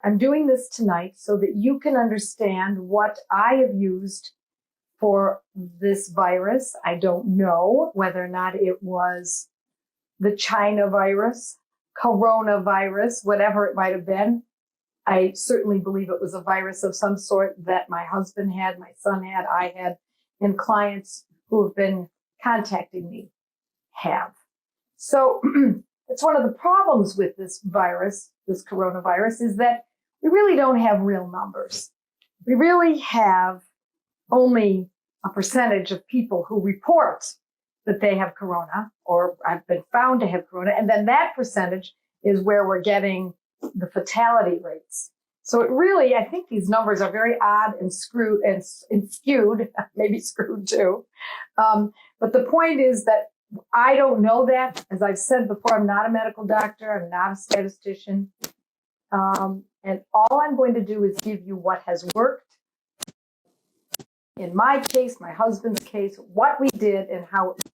I'm doing this tonight so that you can understand what I have used for this virus. I don't know whether or not it was the China virus, coronavirus, whatever it might have been. I certainly believe it was a virus of some sort that my husband had, my son had, I had, and clients who have been contacting me have. So it's one of the problems with this virus, this coronavirus, is that we really don't have real numbers. We really have only a percentage of people who report that they have corona or have been found to have corona. And then that percentage is where we're getting the fatality rates. So it really, I think these numbers are very odd and screwed and skewed, maybe screwed too. But the point is that I don't know that. As I've said before, I'm not a medical doctor. I'm not a statistician. And all I'm going to do is give you what has worked. In my case, my husband's case, what we did and how it worked.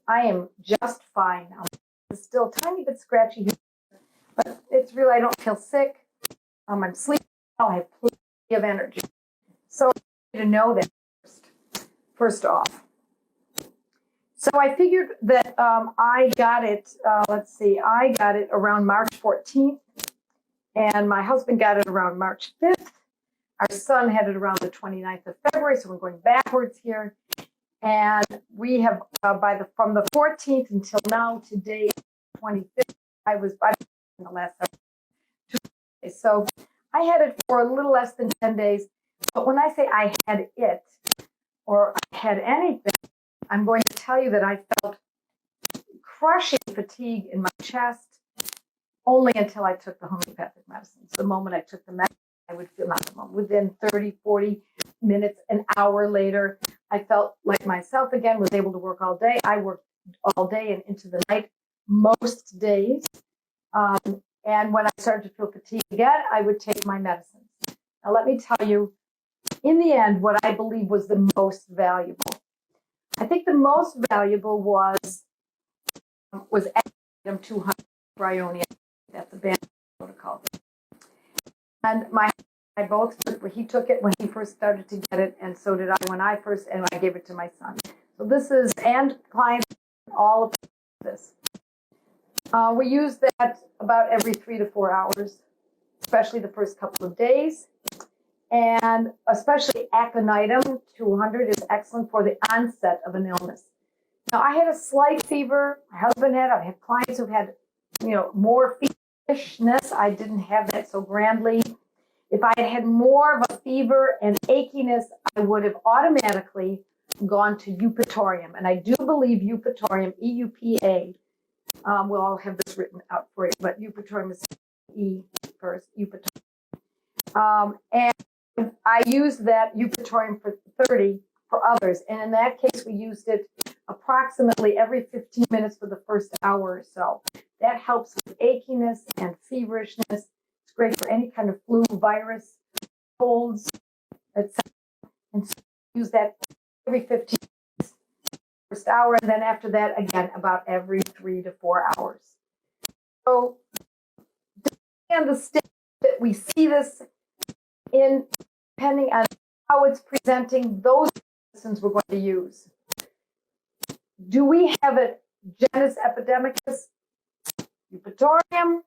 I am just fine now. It's still a tiny bit scratchy here, but it's really, I don't feel sick. I'm sleeping well. I have plenty of energy. So I need to know that first off. So I figured that I got it, I got it around March 14th, and my husband got it around March 5th. Our son had it around the 29th of February, so we're going backwards here. And we have, from the 14th until now, today, 25th, I was in the last 2 days. So I had it for a little less than 10 days. But when I say I had it, or I had anything, I'm going to tell you that I felt crushing fatigue in my chest only until I took the homeopathic medicines. The moment I took the medicine, I would feel not the moment. Within 30, 40 minutes, an hour later, I felt like myself again, was able to work all day. I worked all day and into the night most days. And when I started to feel fatigue again, I would take my medicines. Now, let me tell you, in the end, what I believe was the most valuable. I think the most valuable was Aconitum 200 Bryonia. That's the band protocol. And he took it when he first started to get it, and so did I when I first, and I gave it to my son. So this is, and clients, all of this. We use that about every 3 to 4 hours, especially the first couple of days. And especially Aconitum 200 is excellent for the onset of an illness. Now, I had a slight fever. My husband had. I've had clients who've had, more feverishness. I didn't have that so grandly. If I had had more of a fever and achiness, I would have automatically gone to Eupatorium. And I do believe Eupatorium, EUPA, we'll have this written out for you, but Eupatorium is E first, Eupatorium. And I used that Eupatorium for 30 for others. And in that case, we used it approximately every 15 minutes for the first hour or so. That helps with achiness and feverishness. It's great for any kind of flu, virus, colds, etc. And so use that every 15 minutes, first hour, and then after that, again, about every 3 to 4 hours. So, depending on the state that we see this in, depending on how it's presenting, those medicines we're going to use. Do we have a genus epidemicus? Eupatorium,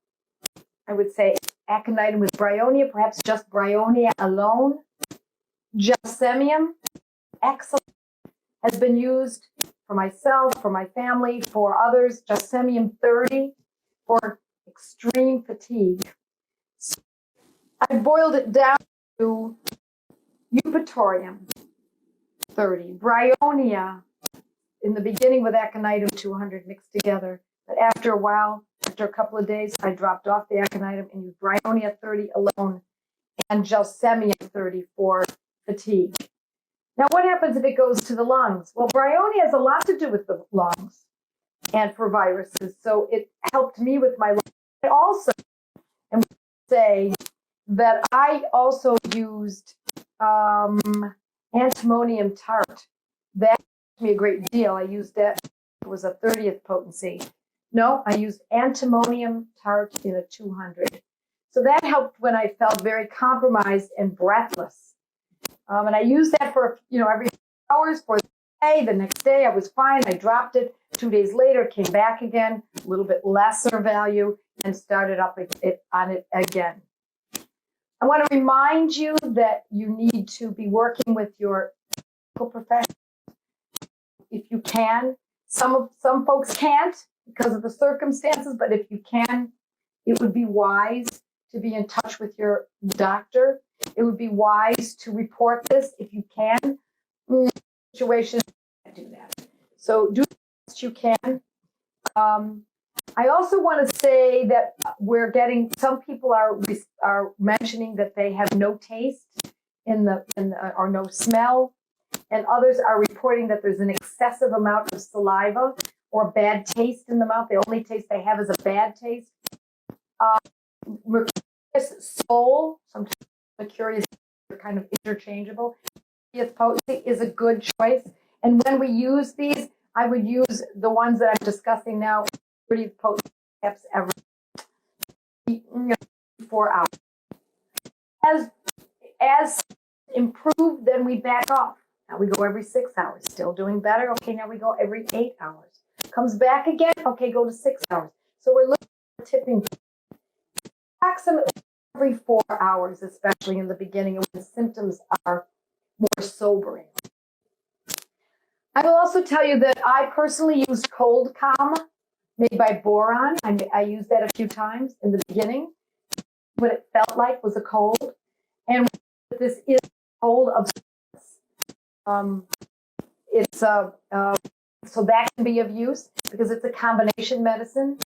I would say Aconitum with Bryonia, perhaps just Bryonia alone. Gelsemium, excellent, has been used for myself, for my family, for others. Gelsemium 30 for extreme fatigue. So I boiled it down to Eupatorium 30, Bryonia in the beginning with Aconitum 200 mixed together. But after a while, after a couple of days, I dropped off the Aconitum and used Bryonia 30 alone and Gelsemium 30 for fatigue. Now, what happens if it goes to the lungs? Well, Bryonia has a lot to do with the lungs and for viruses. So it helped me with my lungs. I also am going to say that I also used Antimonium tart. That helped me a great deal. I used that. It was a 30th potency. No, I used Antimonium tart in a 200. So that helped when I felt very compromised and breathless. And I used that for, every few hours for the day. The next day I was fine. I dropped it. 2 days later, came back again, a little bit lesser value, and started up on it again. I want to remind you that you need to be working with your medical professional if you can. Some folks can't because of the circumstances, but if you can, it would be wise to be in touch with your doctor. It would be wise to report this if you can. Situations do that. So do the best you can. I also want to say that we're getting, some people are mentioning that they have no taste or no smell, and others are reporting that there's an excessive amount of saliva or bad taste in the mouth. The only taste they have is a bad taste. Mercurius soul, sometimes Mercurius are kind of interchangeable. Potency is a good choice. And when we use these, I would use the ones that I'm discussing now, 30 potency steps every 4 hours. As improved, then we back off. Now we go every 6 hours. Still doing better. Okay, now we go every 8 hours. Comes back again. Okay, go to 6 hours. So we're looking at tipping approximately every 4 hours, especially in the beginning when the symptoms are more sobering. I will also tell you that I personally used Cold Calm, made by Boron. I used that a few times in the beginning. What it felt like was a cold. And this is a cold of so that can be of use because it's a combination medicine.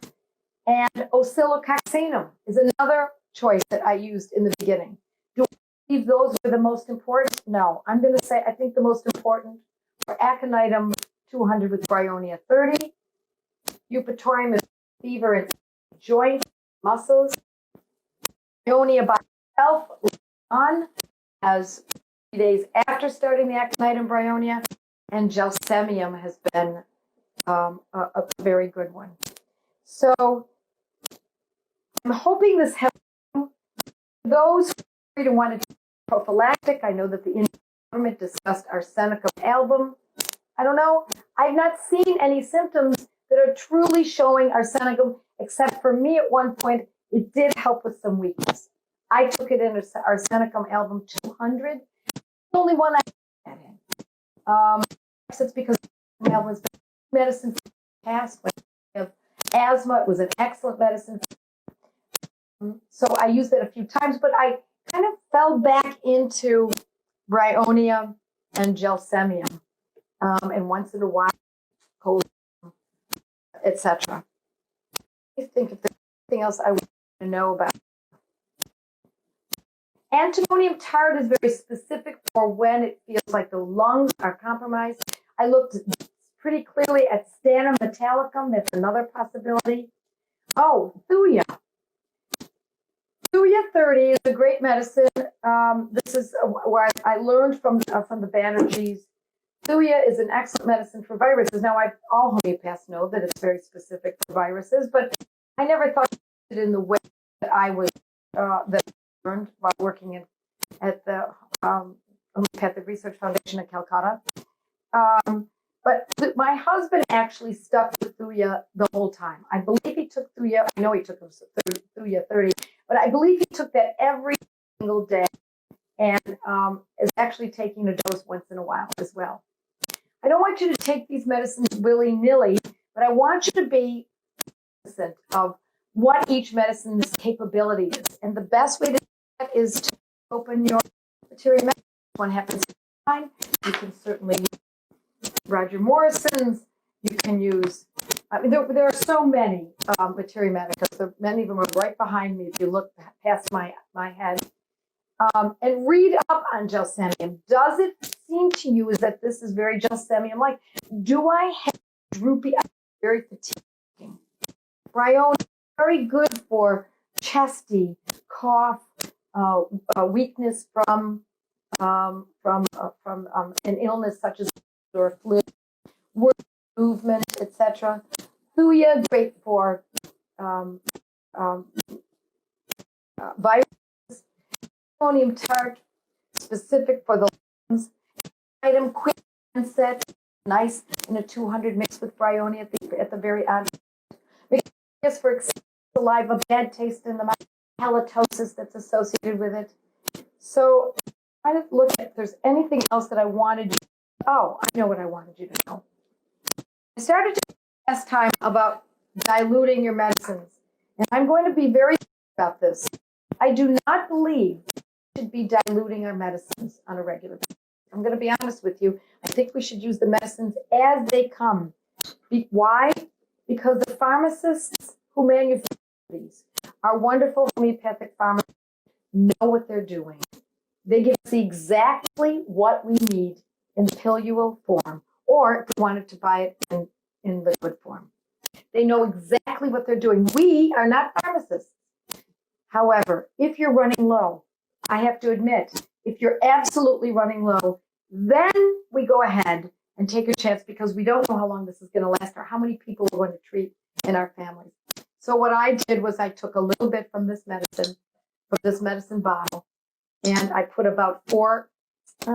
And oscillococcinum is another choice that I used in the beginning. Do I believe those were the most important? No. I'm going to say I think the most important are Aconitum 200 with Bryonia 30. Eupatorium is fever and joint muscles. Bryonia by itself on as 3 days after starting the Aconitum Bryonia, and Gelsemium has been a very good one. So I'm hoping this helps you. Those who want to do prophylactic, I know that the Indian government discussed Arsenicum album. I don't know. I've not seen any symptoms that are truly showing Arsenicum, except for me at one point, it did help with some weakness. I took it in Arsenicum album 200. The only one I had in. It's because the album has been medicine for the past. When I have asthma, it was an excellent medicine. So I used it a few times, but I kind of fell back into Bryonia and Gelsemium. And once in a while, cold, etc. I think if there's anything else I want to know about. Antimonium tart is very specific for when it feels like the lungs are compromised. I looked pretty clearly at Stannum metallicum. That's another possibility. Oh, Thuja. Thuja 30 is a great medicine. This is where I learned from the Banerjees. Thuja is an excellent medicine for viruses. Now, all homeopaths know that it's very specific for viruses, but I never thought it in the way that I was that I learned while working at the Homeopathic Research Foundation in Calcutta. But my husband actually stuck with Thuja the whole time. I believe he took Thuja. I know he took Thuja 30, but I believe he took that every single day and is actually taking a dose once in a while as well. I don't want you to take these medicines willy-nilly, but I want you to be cognizant of what each medicine's capability is. And the best way to do that is to open your Eupatorium. One happens to be mine. You can certainly use Roger Morrison's. You can use, there are so many Eupatorium medicas. Many of them are right behind me if you look past my head. And read up on Gelsemium. Does it seem to you is that this is very Gelsemium-like? Do I have droopy eyes? Very fatiguing. Bryonia, very good for chesty, cough, weakness from an illness such as or flu, word movement, etc. Thuja, great for viruses, ammonium tart, specific for the lungs, item quick onset, nice in a 200 mixed with Bryonia at the very end. Mercurius for saliva, bad taste in the mouth, halitosis that's associated with it. So try to look at if there's anything else that I wanted you. Oh, I know what I wanted you to know. I started to last time about diluting your medicines, and I'm going to be very about this. I do not believe we should be diluting our medicines on a regular basis. I'm going to be honest with you. I think we should use the medicines as they come. Why? Because the pharmacists who manufacture these are wonderful homeopathic pharmacists, know what they're doing. They give us exactly what we need in pillular form, or if we wanted to buy it in liquid form. They know exactly what they're doing. We are not pharmacists. However, if you're running low, I have to admit, if you're absolutely running low, then we go ahead and take a chance because we don't know how long this is going to last or how many people we're going to treat in our families. So what I did was I took a little bit from this medicine bottle, and I put about 4,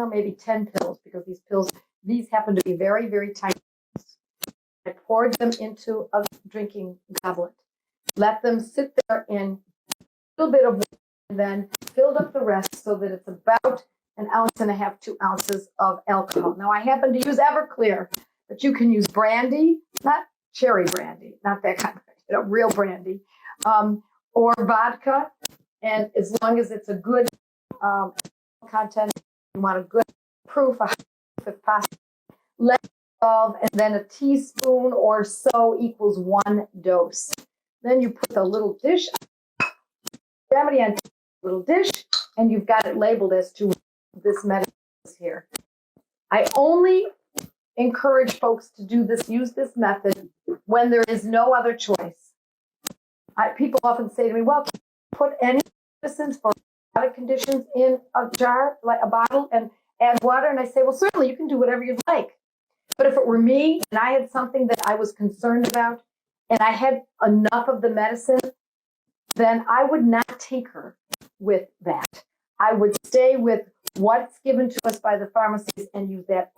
maybe 10 pills, because these happen to be very, very tiny. I poured them into a drinking goblet, let them sit there in a little bit of water, and then filled up the rest so that it's about 1.5 ounces, 2 ounces of alcohol. Now, I happen to use Everclear, but you can use brandy, not cherry brandy, not that kind of, real brandy, or vodka. And as long as it's a good content, you want a good proof, if possible, let it dissolve, and then a teaspoon or so equals 1 dose. Then you put the little dish, remedy on little dish, and you've got it labeled as to this medicine here. I only encourage folks to use this method when there is no other choice. People often say to me, well, can you put any medicines for chronic conditions in a jar, like a bottle, and add water? And I say, well, certainly you can do whatever you'd like. But if it were me and I had something that I was concerned about and I had enough of the medicine, then I would not tinker with that. I would stay with what's given to us by the pharmacies and use that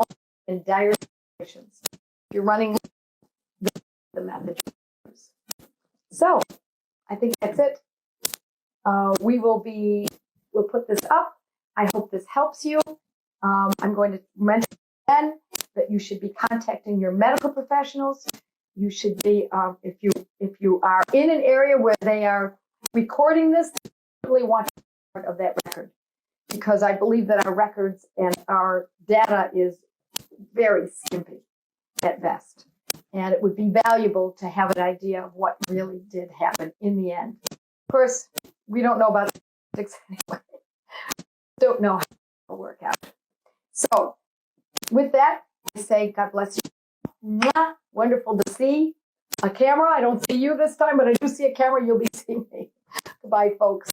in dire situations. If you're running the method. So I think that's it. We'll put this up. I hope this helps you. I'm going to mention again that you should be contacting your medical professionals. You should be, if you are in an area where they are recording this, they really want to be part of that record, because I believe that our records and our data is very skimpy at best. And it would be valuable to have an idea of what really did happen in the end. Of course, we don't know about statistics anyway. Don't know how it will work out. So with that, I say God bless you. Mwah. Wonderful to see a camera. I don't see you this time, but I do see a camera. You'll be seeing me. Goodbye, folks.